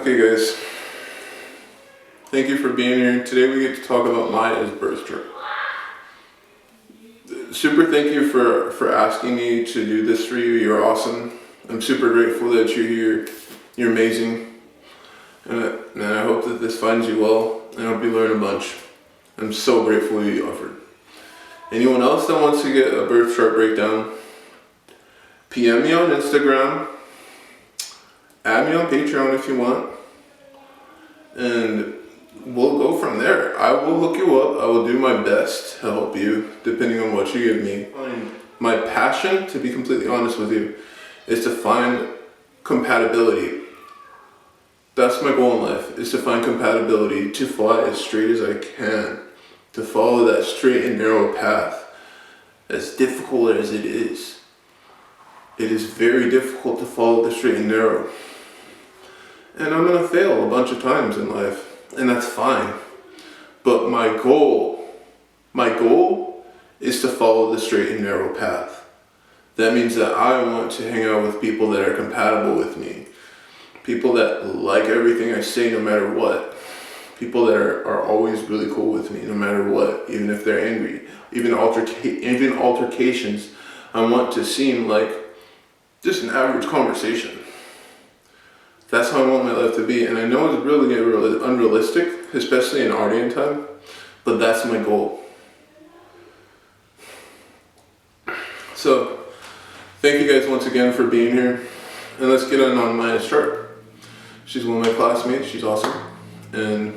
Okay guys, thank you for being here. Today we get to talk about Maya's birth chart. Super thank you for asking me to do this for you. You're awesome. I'm super grateful that you're here. You're amazing. And I hope that this finds you well. I hope you learn a bunch. I'm so grateful you offered. Anyone else that wants to get a birth chart breakdown, PM me on Instagram. Add me on Patreon if you want, and we'll go from there. I will hook you up. I will do my best to help you, depending on what you give me. My passion, to be completely honest with you, is to find compatibility. That's my goal in life, is to find compatibility, to fly as straight as I can, to follow that straight and narrow path. As difficult as it is very difficult to follow the straight and narrow. And I'm gonna fail a bunch of times in life, and that's fine. But my goal is to follow the straight and narrow path. That means that I want to hang out with people that are compatible with me. People that like everything I say no matter what. People that are always really cool with me no matter what, even if they're angry. Even altercations, I want to seem like just an average conversation. That's how I want my life to be, and I know it's really unrealistic, especially in audience time, but that's my goal. So, thank you guys once again for being here, and let's get on Maya's chart. She's one of my classmates, she's awesome, and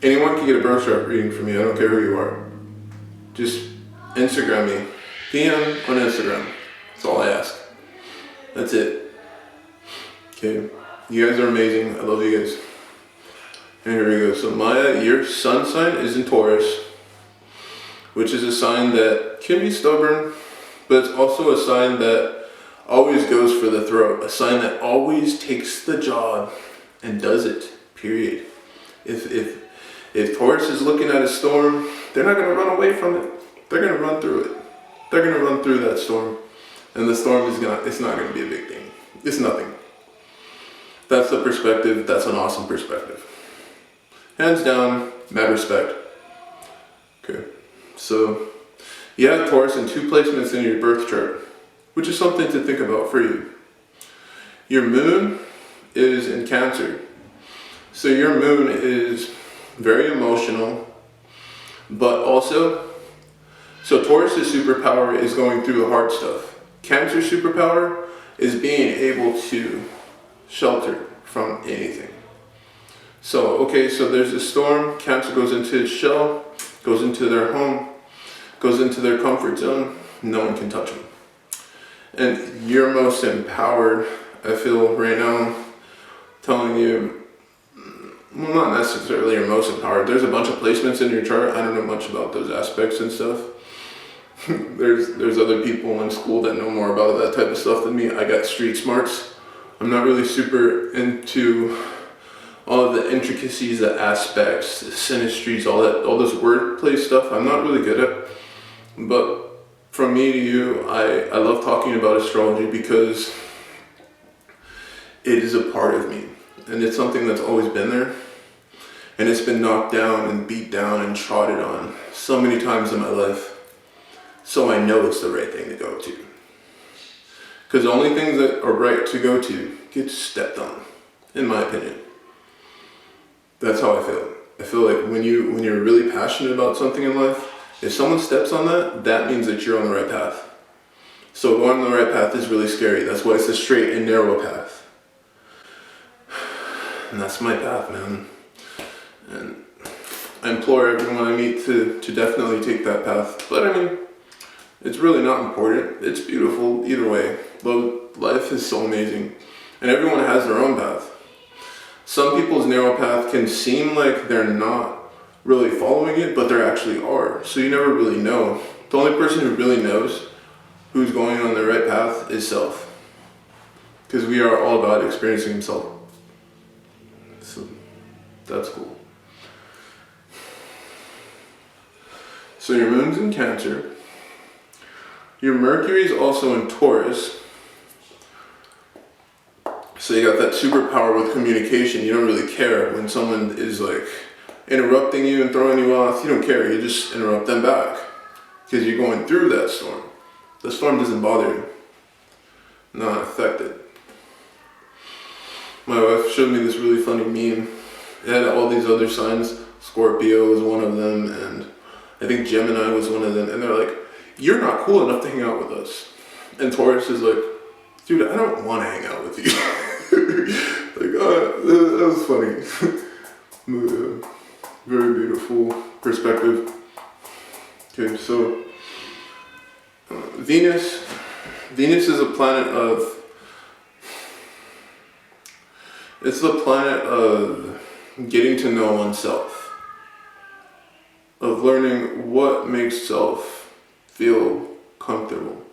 anyone can get a birth chart reading from me, I don't care who you are. Just Instagram me, PM on Instagram, that's all I ask. That's it. Okay. You guys are amazing. I love you guys. And here we go. So Maya, your sun sign is in Taurus, which is a sign that can be stubborn, but it's also a sign that always goes for the throat. A sign that always takes the job and does it. Period. If Taurus is looking at a storm, they're not going to run away from it. They're going to run through it. They're going to run through that storm. And the storm it's not going to be a big thing. It's nothing. That's the perspective. That's an awesome perspective. Hands down, mad respect. Okay, so you have Taurus in 2 placements in your birth chart, which is something to think about for you. Your moon is in Cancer. So your moon is very emotional, but also, so Taurus's superpower is going through the hard stuff. Cancer's superpower is being able to shelter from anything. So, okay, so there's a storm, Cancer goes into its shell, goes into their home, goes into their comfort zone, no one can touch them. And you're most empowered, I feel right now, telling you, well, not necessarily you're most empowered. There's a bunch of placements in your chart, I don't know much about those aspects and stuff. There's other people in school that know more about that type of stuff than me. I got street smarts. I'm not really super into all of the intricacies, the aspects, the synastries, all this wordplay stuff. I'm not really good at. But from me to you, I love talking about astrology because it is a part of me. And it's something that's always been there. And it's been knocked down and beat down and trodden on so many times in my life. So I know it's the right thing to go to. Because the only things that are right to go to get stepped on, in my opinion. That's how I feel. I feel like when you're really passionate about something in life, if someone steps on that, that means that you're on the right path. So going on the right path is really scary. That's why it's a straight and narrow path. And that's my path, man. And I implore everyone I meet to definitely take that path. But I mean, it's really not important. It's beautiful either way. But life is so amazing. And everyone has their own path. Some people's narrow path can seem like they're not really following it, but they actually are. So you never really know. The only person who really knows who's going on the right path is self. Because we are all about experiencing himself. So that's cool. So your moon's in Cancer. Your Mercury is also in Taurus. So you got that superpower with communication. You don't really care when someone is like interrupting you and throwing you off. You don't care. You just interrupt them back because you're going through that storm. The storm doesn't bother you. Not affected. My wife showed me this really funny meme. It had all these other signs. Scorpio was one of them, and I think Gemini was one of them. And they're like, "You're not cool enough to hang out with us." And Taurus is like, "Dude, I don't want to hang out with you." Like, that was funny. Very beautiful perspective. Okay, so Venus is a planet of, it's the planet of getting to know oneself, of learning what makes self feel comfortable,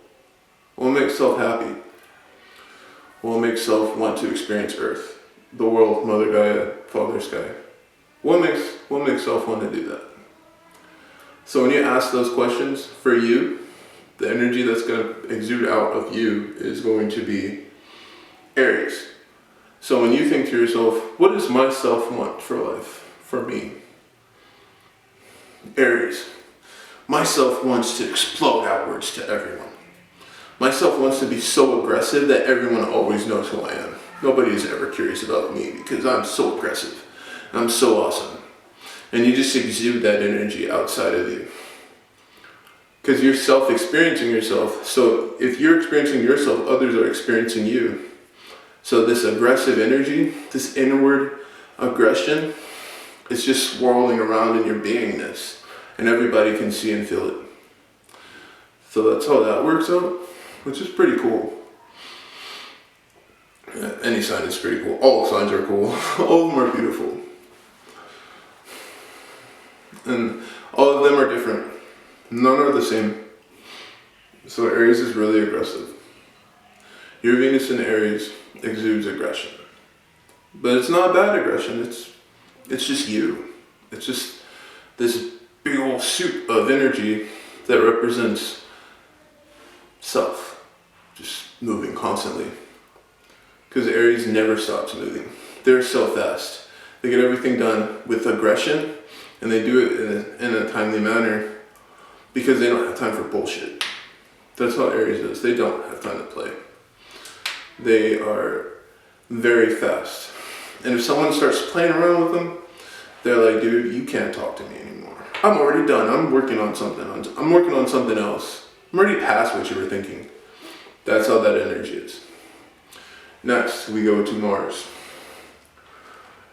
what makes self happy, what makes self want to experience Earth, the world, Mother Gaia, Father Sky. What makes self want to do that? So when you ask those questions, for you, the energy that's going to exude out of you is going to be Aries. So when you think to yourself, what does my self want for life, for me? Aries. Myself wants to explode outwards to everyone. Myself wants to be so aggressive that everyone always knows who I am. Nobody is ever curious about me because I'm so aggressive. I'm so awesome. And you just exude that energy outside of you. Because you're self-experiencing yourself. So if you're experiencing yourself, others are experiencing you. So this aggressive energy, this inward aggression, is just swirling around in your beingness. And everybody can see and feel it. So that's how that works out, which is pretty cool. Yeah, any sign is pretty cool. All signs are cool. All of them are beautiful. And all of them are different. None are the same. So Aries is really aggressive. Your Venus in Aries exudes aggression. But it's not bad aggression, it's just you. It's just this big old soup of energy that represents self, just moving constantly. Because Aries never stops moving. They're so fast. They get everything done with aggression, and they do it in a timely manner because they don't have time for bullshit. That's how Aries is. They don't have time to play. They are very fast. And if someone starts playing around with them, they're like, dude, you can't talk to me anymore. I'm already done. I'm working on something. I'm working on something else. I'm already past what you were thinking. That's how that energy is. Next, we go to Mars.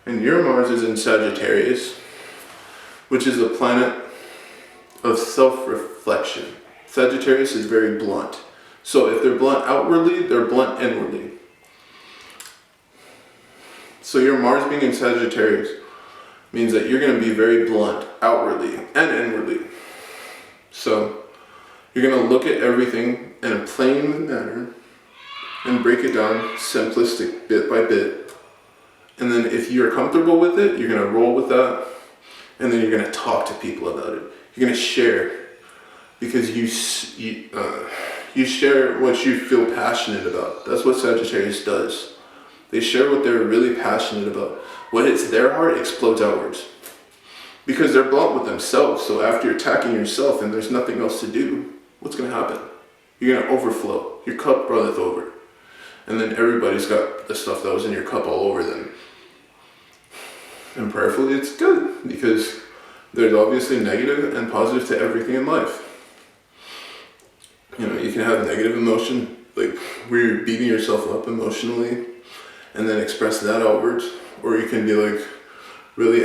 And your Mars is in Sagittarius, which is a planet of self-reflection. Sagittarius is very blunt. So if they're blunt outwardly, they're blunt inwardly. So your Mars being in Sagittarius means that you're going to be very blunt outwardly and inwardly. So you're going to look at everything in a plain manner and break it down simplistic bit by bit. And then if you're comfortable with it, you're going to roll with that. And then you're going to talk to people about it. You're going to share. Because you share what you feel passionate about. That's what Sagittarius does. They share what they're really passionate about. What hits their heart explodes outwards. Because they're blunt with themselves. So after you're attacking yourself and there's nothing else to do, what's going to happen? You're going to overflow. Your cup runneth over. And then everybody's got the stuff that was in your cup all over them. And prayerfully it's good. Because there's obviously negative and positive to everything in life. You know, you can have negative emotion, like where you're beating yourself up emotionally, and then express that outwards. Or you can be like really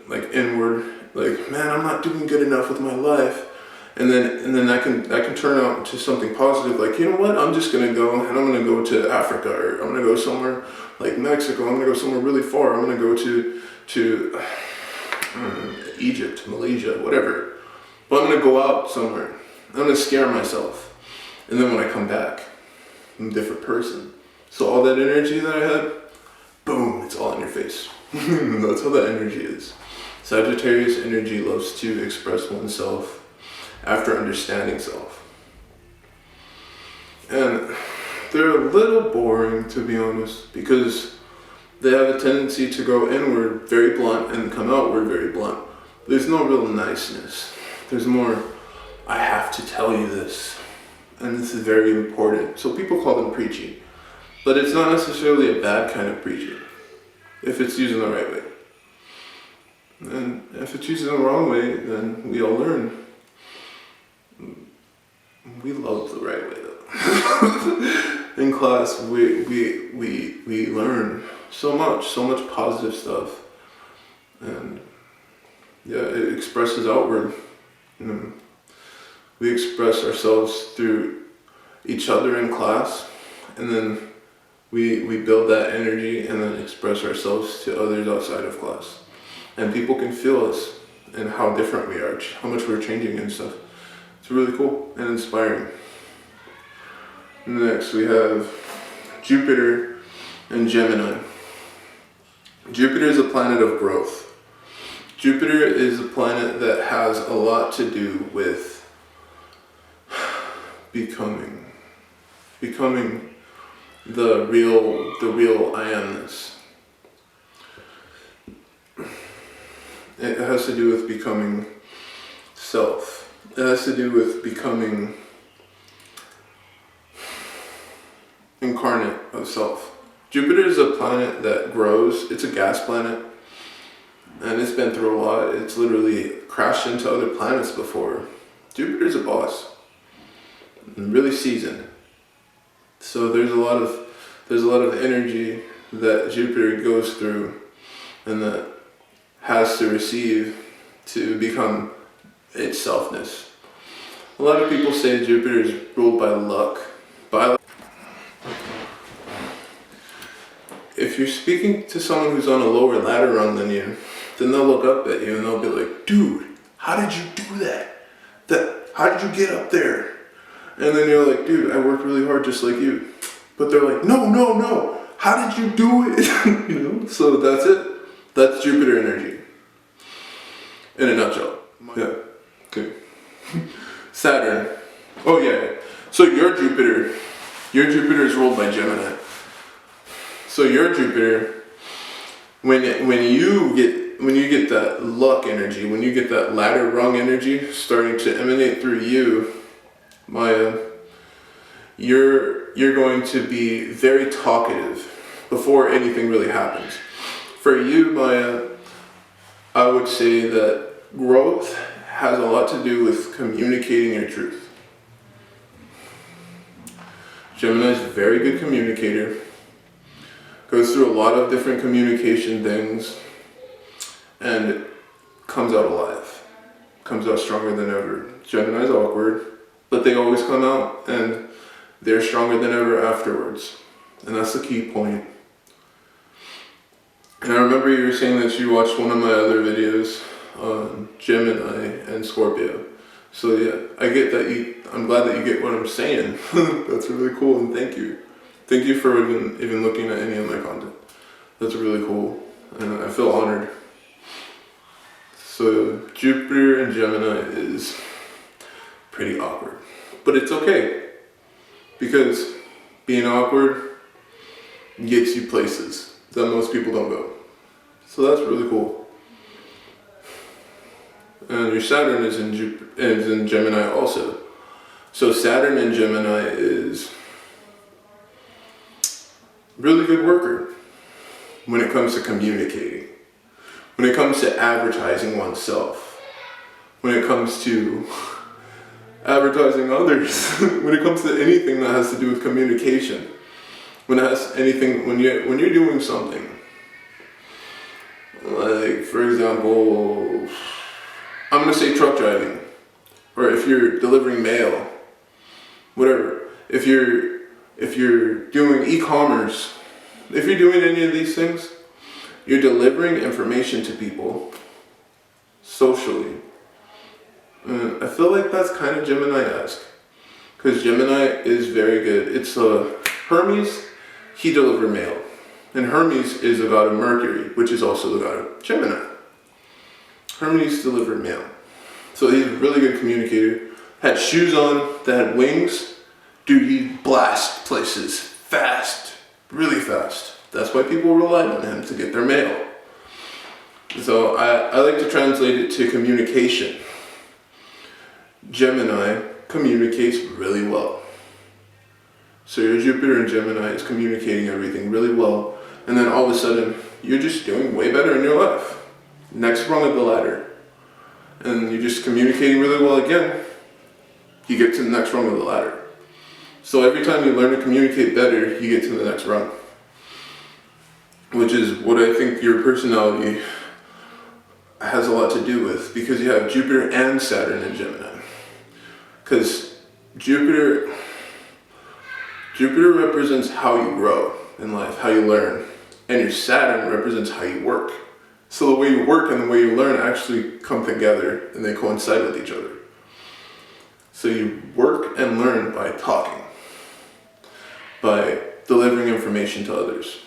like inward, like, man, I'm not doing good enough with my life. And then that can turn out to something positive, like, you know what, I'm just gonna go and I'm gonna go to Africa, or I'm gonna go somewhere like Mexico, I'm gonna go somewhere really far, I'm gonna go to Egypt, Malaysia, whatever. But I'm gonna go out somewhere. I'm gonna scare myself. And then when I come back, I'm a different person. So all that energy that I had, boom, it's all in your face. That's how that energy is. Sagittarius energy loves to express oneself after understanding self. And they're a little boring, to be honest, because they have a tendency to go inward very blunt and come outward very blunt. There's no real niceness. There's more, I have to tell you this, and this is very important. So people call them preachy, but it's not necessarily a bad kind of preaching if it's used in the right way. And if it's used in the wrong way, then we all learn. We love the right way though. In class, we learn so much positive stuff, and yeah, it expresses outward. You know, we express ourselves through each other in class, and then we build that energy and then express ourselves to others outside of class. And people can feel us and how different we are, how much we're changing and stuff. It's really cool and inspiring. Next we have Jupiter and Gemini. Jupiter is a planet of growth. Jupiter is a planet that has a lot to do with becoming the real I amness. It has to do with becoming self. It has to do with becoming incarnate of self. Jupiter is a planet that grows. It's a gas planet, and it's been through a lot. It's literally crashed into other planets before. Jupiter's a boss, and really seasoned. So there's a lot of energy that Jupiter goes through, and that has to receive to become its selfness. A lot of people say Jupiter is ruled by luck. If you're speaking to someone who's on a lower ladder rung than you, then they'll look up at you and they'll be like, dude, how did you do that? How did you get up there? And then you're like, dude, I worked really hard just like you. But they're like, no, how did you do it? You know? So that's it. That's Jupiter energy. In a nutshell. Yeah. Okay. Saturn. Oh yeah. So your Jupiter is ruled by Gemini. So your Jupiter, when you get that luck energy, when you get that ladder rung energy starting to emanate through you, Maya, you're going to be very talkative before anything really happens. For you, Maya, I would say that growth has a lot to do with communicating your truth. Gemini is a very good communicator, goes through a lot of different communication things, and comes out alive, comes out stronger than ever. Gemini's awkward, but they always come out, and they're stronger than ever afterwards. And that's the key point. And I remember you were saying that you watched one of my other videos on Gemini and Scorpio. So yeah, I get that I'm glad that you get what I'm saying. That's really cool, and thank you. Thank you for even looking at any of my content. That's really cool, and I feel honored. So Jupiter and Gemini is pretty awkward, but it's okay, because being awkward gets you places that most people don't go. So that's really cool. And your Saturn is in Gemini also. So Saturn in Gemini is really good worker when it comes to communicating, when it comes to advertising oneself, when it comes to advertising others, when it comes to anything that has to do with communication, when you're doing something. Like, for example, I'm going to say truck driving, or if you're delivering mail, whatever. If you're doing e-commerce, if you're doing any of these things, you're delivering information to people socially. I feel like that's kind of Gemini-esque, because Gemini is very good. It's Hermes, he delivered mail. And Hermes is the god of Mercury, which is also the god of Gemini. Hermes delivered mail. So he's a really good communicator. Had shoes on that had wings, Dude, he blasts places fast, really fast. That's why people rely on him to get their mail. So I like to translate it to communication. Gemini communicates really well. So your Jupiter in Gemini is communicating everything really well, and then all of a sudden, you're just doing way better in your life. Next rung of the ladder. And you're just communicating really well again, you get to the next rung of the ladder. So every time you learn to communicate better, you get to the next rung. Which is what I think your personality has a lot to do with, because you have Jupiter and Saturn in Gemini. Because Jupiter represents how you grow in life, how you learn. And your Saturn represents how you work. So the way you work and the way you learn actually come together and they coincide with each other. So you work and learn by talking, by delivering information to others.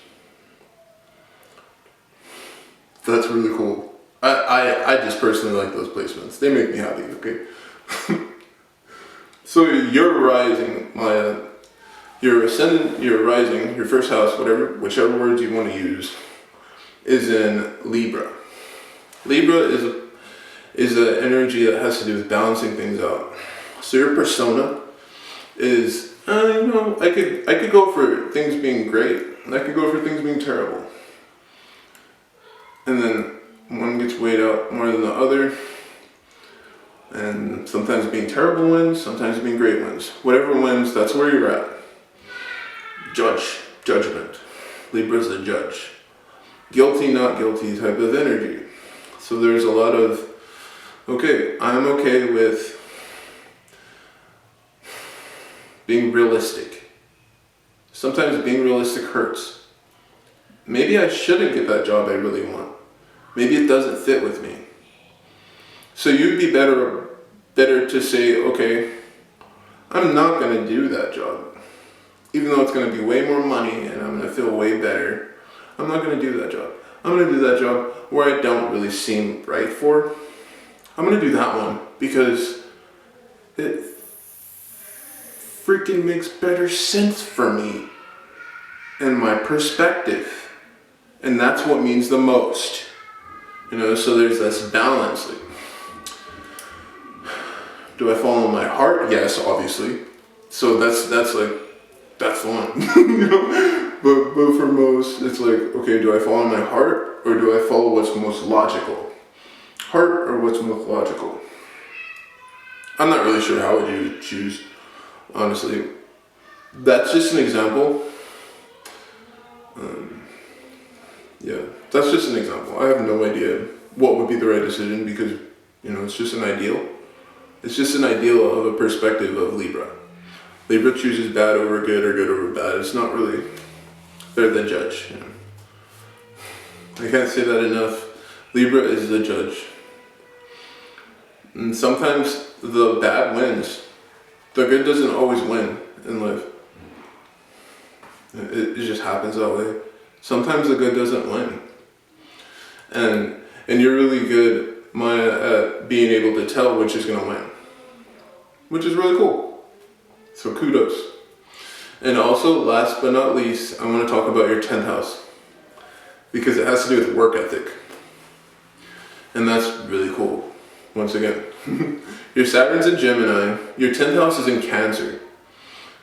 That's really cool. I just personally like those placements. They make me happy, okay? So your rising, Maya, your ascendant, your rising, your first house, whichever words you want to use, is in Libra. Libra is an energy that has to do with balancing things out. So your persona is, I could go for things being great, and I could go for things being terrible. And then one gets weighed out more than the other. And sometimes being terrible wins, sometimes being great wins. Whatever wins, that's where you're at. Judgment. Libra's the judge. Guilty, not guilty type of energy. So there's a lot of, okay, I'm okay with being realistic. Sometimes being realistic hurts. Maybe I shouldn't get that job I really want. Maybe it doesn't fit with me. So you'd be better to say, okay, I'm not going to do that job. Even though it's going to be way more money and I'm going to feel way better, I'm not going to do that job. I'm going to do that job where I don't really seem right for. I'm going to do that one because it freaking makes better sense for me and my perspective. And that's what means the most. So there's this balance. Like, do I follow my heart? Yes, obviously. So that's the one. But for most, it's like, okay, do I follow my heart or do I follow what's most logical? Heart or what's most logical? I'm not really sure how would you choose, honestly. That's just an example. Yeah, that's just an example. I have no idea what would be the right decision because, it's just an ideal. It's just an ideal of a perspective of Libra. Libra chooses bad over good or good over bad. It's not really, they're the judge. I can't say that enough. Libra is the judge. And sometimes the bad wins. The good doesn't always win in life. It just happens that way. Sometimes the good doesn't win. And you're really good, Maya, at being able to tell which is going to win. Which is really cool. So kudos. And also, last but not least, I want to talk about your 10th house. Because it has to do with work ethic. And that's really cool. Once again. Your Saturn's in Gemini. Your 10th house is in Cancer.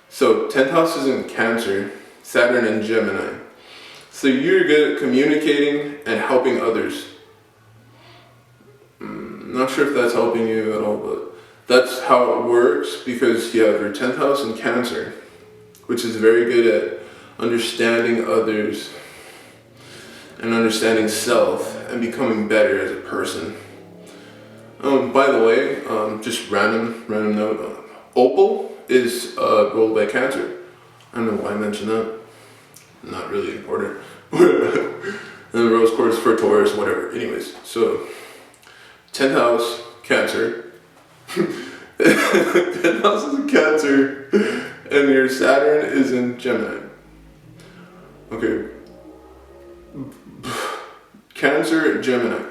So 10th house is in Cancer. Saturn in Gemini. So you're good at communicating and helping others. Not sure if that's helping you at all, but that's how it works because you have your 10th house in Cancer, which is very good at understanding others and understanding self and becoming better as a person. By the way, just random note, Opal is ruled by Cancer. I don't know why I mentioned that. Not really important. And the rose quartz for Taurus, whatever. Anyways, so 10th house, Cancer. 10th house is in Cancer, and your Saturn is in Gemini. Okay. Cancer, Gemini.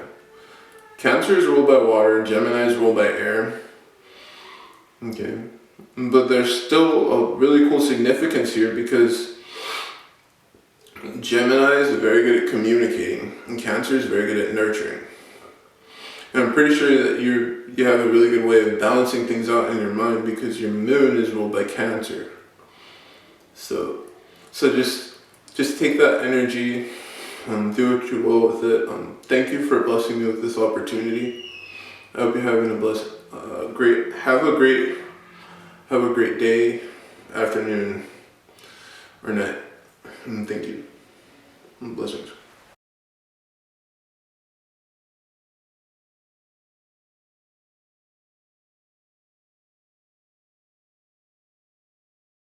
Cancer is ruled by water, Gemini is ruled by air. Okay. But there's still a really cool significance here because Gemini is very good at communicating and Cancer is very good at nurturing. And I'm pretty sure that you have a really good way of balancing things out in your mind because your moon is ruled by Cancer. So just take that energy, do what you will with it. Thank you for blessing me with this opportunity. I hope you're having have a great day, afternoon, or night. And thank you. Blessings.